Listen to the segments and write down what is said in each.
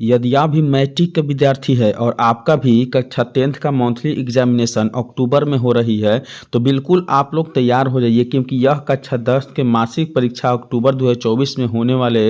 यदि आप भी मैट्रिक का विद्यार्थी है और आपका भी कक्षा 10th का मंथली एग्जामिनेशन अक्टूबर में हो रही है तो बिल्कुल आप लोग तैयार हो जाइए, क्योंकि यह कक्षा 10 के मासिक परीक्षा अक्टूबर 2024 में होने वाले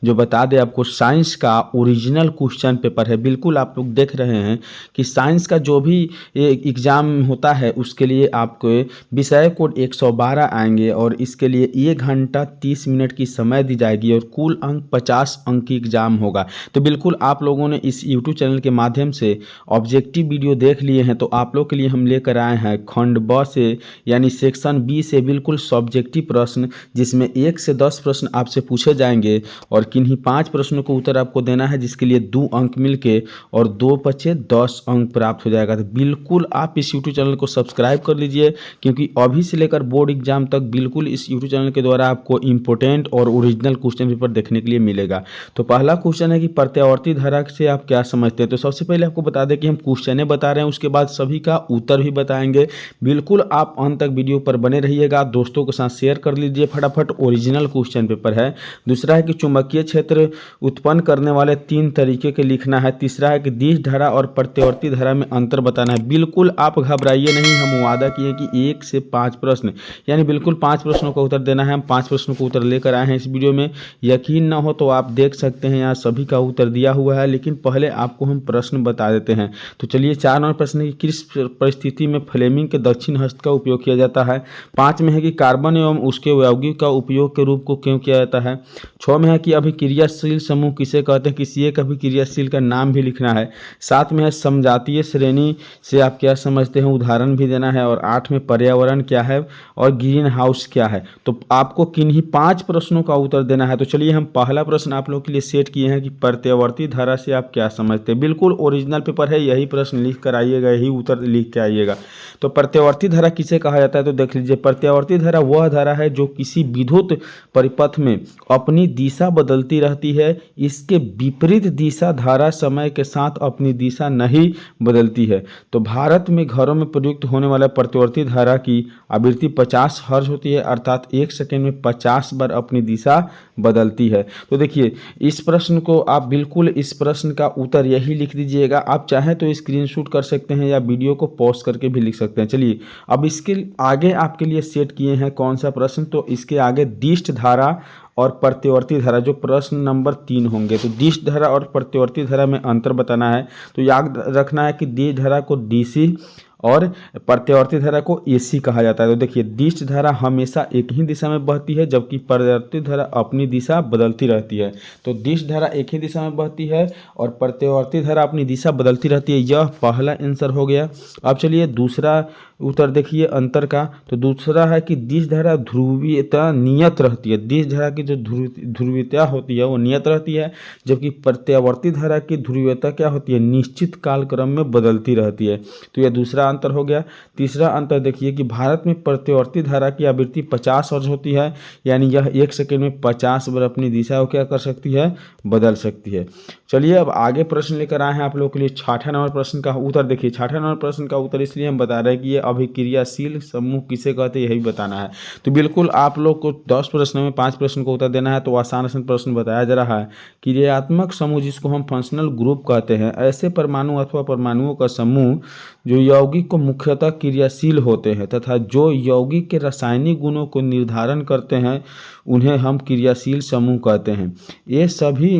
जो बता दें आपको साइंस का ओरिजिनल क्वेश्चन पेपर है। बिल्कुल आप लोग देख रहे हैं कि साइंस का जो भी एग्ज़ाम होता है उसके लिए आपको विषय कोड 112 आएंगे और इसके लिए 1 घंटा 30 मिनट की समय दी जाएगी और कुल अंक 50 अंक की एग्ज़ाम होगा। तो बिल्कुल आप लोगों ने इस यूट्यूब चैनल के माध्यम से ऑब्जेक्टिव वीडियो देख लिए हैं, तो आप लोग के लिए हम लेकर आए हैं खंड ब से यानी सेक्शन बी से बिल्कुल सब्जेक्टिव प्रश्न, जिसमें 1 से 10 प्रश्न आपसे पूछे जाएंगे और किन्हीं 5 प्रश्नों को उत्तर आपको देना है, जिसके लिए 2 अंक मिलके और 2 बचे 10 अंक प्राप्त हो जाएगा। तो बिल्कुल आप इस यूट्यूब चैनल को सब्सक्राइब कर लीजिए, क्योंकि अभी से लेकर बोर्ड एग्जाम तक बिल्कुल इस यूट्यूब चैनल के द्वारा आपको इंपॉर्टेंट और ओरिजिनल क्वेश्चन पेपर देखने के लिए मिलेगा। तो पहला क्वेश्चन है कि प्रत्यावर्ती धारा से आप क्या समझते हैं। तो सबसे पहले आपको बता दें कि हम क्वेश्चनें बता रहे हैं, उसके बाद सभी का उत्तर भी बताएंगे। बिल्कुल आप अंत तक वीडियो पर बने रहिएगा, दोस्तों के साथ शेयर कर लीजिए फटाफट। ओरिजिनल क्वेश्चन पेपर है। दूसरा है कि चुंबकीय क्षेत्र उत्पन्न करने वाले 3 तरीके के लिखना है। तीसरा है कि दिश धारा और प्रत्यावर्ती धारा में अंतर बताना है। बिल्कुल आप घबराइए नहीं, हम वादा किए कि 1 से 5 प्रश्न यानी बिल्कुल 5 प्रश्नों का उत्तर देना है। हम 5 प्रश्नों का उत्तर लेकर आए हैं इस वीडियो में। यकीन ना हो तो आप देख सकते हैं, यहाँ सभी का उत्तर दिया हुआ है, लेकिन पहले आपको हम प्रश्न बता देते हैं। तो चलिए 4 नंबर प्रश्न है कि किस परिस्थिति में फ्लेमिंग के दक्षिण हस्त का उपयोग किया जाता है। 5 में है कि कार्बन एवं उसके यौगिक का उपयोग के रूप को क्यों किया जाता है। 6 में है कि अभिक्रियाशील समूह किसे कहते हैं, किसी एक अभिक्रियाशील का नाम भी लिखना है। 7 में है समजातीय श्रेणी से आप क्या समझते हैं, उदाहरण भी देना है। और 8 में पर्यावरण क्या है और ग्रीन हाउस क्या है। तो आपको किन्हीं 5 प्रश्नों का उत्तर देना है। तो चलिए हम पहला प्रश्न आप लोग के लिए सेट किए हैं कि प्रत्यावर्ती धारा से आप क्या समझते हैं। बिल्कुल ओरिजिनल पेपर है, यही प्रश्न लिख कर आइएगा, यही उत्तर लिख के आइएगा। तो प्रत्यावर्ती धारा किसे कहा जाता है, तो देख लीजिए। प्रत्यावर्ती धारा वह धारा है जो किसी विद्युत परिपथ में अपनी दिशा बदलती रहती है। इसके विपरीत दिशा धारा समय के साथ अपनी दिशा नहीं बदलती है। तो भारत में घरों में प्रयुक्त होने वाला प्रत्यावर्ती धारा की आवृत्ति 50 हर्ट्ज होती है, अर्थात 1 सेकेंड में 50 बार अपनी दिशा बदलती है। तो देखिए इस प्रश्न को आप बिल्कुल इस प्रश्न का उत्तर यही लिख दीजिएगा। आप चाहें तो स्क्रीनशॉट कर सकते हैं या वीडियो को पॉज करके भी लिख सकते हैं। चलिए अब इसके आगे आपके लिए सेट किए हैं कौन सा प्रश्न, तो इसके आगे दिष्ट धारा और प्रत्यावर्ती धारा जो प्रश्न नंबर 3 होंगे। तो दिष्ट धारा और प्रत्यावर्ती धारा में अंतर बताना है। तो याद रखना है कि दिष्ट धारा को डीसी और प्रत्यावर्ती धारा को एसी कहा जाता है। तो देखिए दिष्ट धारा हमेशा एक ही दिशा में बहती है, जबकि प्रत्यावर्ती धारा अपनी दिशा बदलती रहती है। तो दिष्ट धारा एक ही दिशा में बहती है और प्रत्यावर्ती धारा अपनी दिशा बदलती रहती है। यह पहला आंसर हो गया। अब चलिए दूसरा उत्तर देखिए अंतर का। तो दूसरा है कि दिष्ट धारा ध्रुवीयता नियत रहती है। दिष्ट धारा की जो ध्रुवीयता होती है वो नियत रहती है, जबकि प्रत्यावर्ती धारा की ध्रुवीयता क्या होती है, निश्चित कालक्रम में बदलती रहती है। तो यह दूसरा अंतर हो गया। तीसरा अंतर देखिए कि भारत में प्रत्यावर्ती धारा की आवृत्ति 50 हर्ट्ज होती है, यानी यह 1 सेकेंड में 50 बार अपनी दिशा को क्या कर सकती है, बदल सकती है। चलिए अब आगे प्रश्न लेकर आए हैं आप लोगों के लिए। 6ठा नंबर प्रश्न का उत्तर देखिए। 6ठा नंबर प्रश्न का उत्तर इसलिए हम बता रहे हैं कि ये अभिक्रियाशील समूह किसे कहते हैं, यही बताना है। तो बिल्कुल आप लोग को 10 प्रश्न में 5 प्रश्न को उत्तर देना है। तो आसान प्रश्न बताया जा रहा है। क्रियात्मक समूह जिसको हम फंक्शनल ग्रुप कहते हैं, ऐसे परमाणु अथवा परमाणुओं का समूह जो यौगिक को मुख्यतः क्रियाशील होते हैं तथा जो यौगिक के रासायनिक गुणों को निर्धारण करते हैं, उन्हें हम क्रियाशील समूह कहते हैं। ये सभी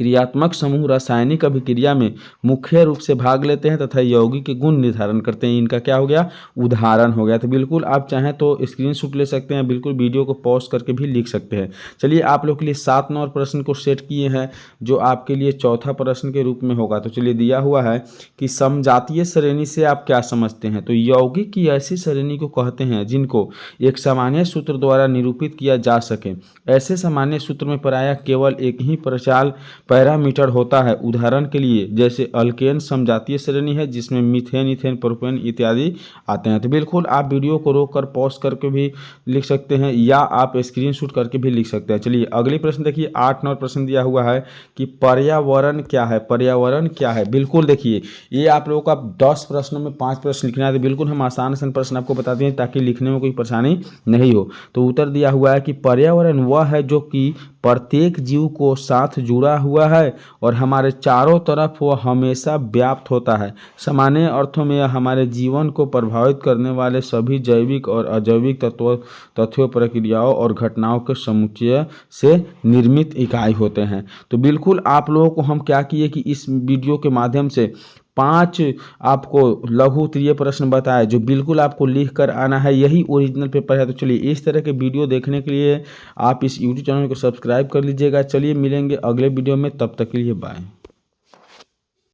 क्रियात्मक समूह रासायनिक अभिक्रिया में मुख्य रूप से भाग लेते हैं तथा यौगिक के गुण निर्धारण करते हैं। इनका क्या हो गया, उदाहरण हो गया। तो बिल्कुल आप चाहें तो स्क्रीनशॉट ले सकते हैं, बिल्कुल वीडियो को पॉज करके भी लिख सकते हैं। चलिए आप लोग के लिए 7 नंबर प्रश्न को सेट किए हैं, जो आपके लिए चौथा प्रश्न के रूप में होगा। तो चलिए दिया हुआ है कि समजातीय श्रेणी से आप क्या समझते हैं। तो यौगिक की ऐसी श्रेणी को कहते हैं जिनको एक सामान्य सूत्र द्वारा निरूपित किया जा सके। ऐसे सामान्य सूत्र में प्रायः केवल एक ही प्रचाल पैरामीटर होता है। उदाहरण के लिए जैसे अल्केन समजातीय श्रेणी है, जिसमें मीथेन, इथेन, प्रोपेन इत्यादि आते हैं। तो बिल्कुल आप वीडियो को रोक कर पॉज करके भी लिख सकते हैं या आप स्क्रीनशॉट करके भी लिख सकते हैं। चलिए अगली प्रश्न देखिए। 8 नंबर प्रश्न दिया हुआ है कि पर्यावरण क्या है। पर्यावरण क्या है, बिल्कुल देखिए ये आप लोगों का 10 प्रश्नों में 5 प्रश्न लिखना है। तो बिल्कुल हम आसान प्रश्न आपको बताते हैं ताकि लिखने में कोई परेशानी नहीं हो। तो उत्तर दिया हुआ है कि पर्यावरण वह है जो कि प्रत्येक जीव को साथ जुड़ा हुआ है और हमारे चारों तरफ वह हमेशा व्याप्त होता है। सामान्य अर्थों में यह हमारे जीवन को प्रभावित करने वाले सभी जैविक और अजैविक तत्वों, प्रक्रियाओं और घटनाओं के समुच्चय से निर्मित इकाई होते हैं। तो बिल्कुल आप लोगों को हम क्या किए कि इस वीडियो के माध्यम से 5 आपको लघु उत्तरीय प्रश्न बताए जो बिल्कुल आपको लिख कर आना है, यही ओरिजिनल पेपर है। तो चलिए इस तरह के वीडियो देखने के लिए आप इस यूट्यूब चैनल को सब्सक्राइब कर लीजिएगा। चलिए मिलेंगे अगले वीडियो में, तब तक के लिए बाय।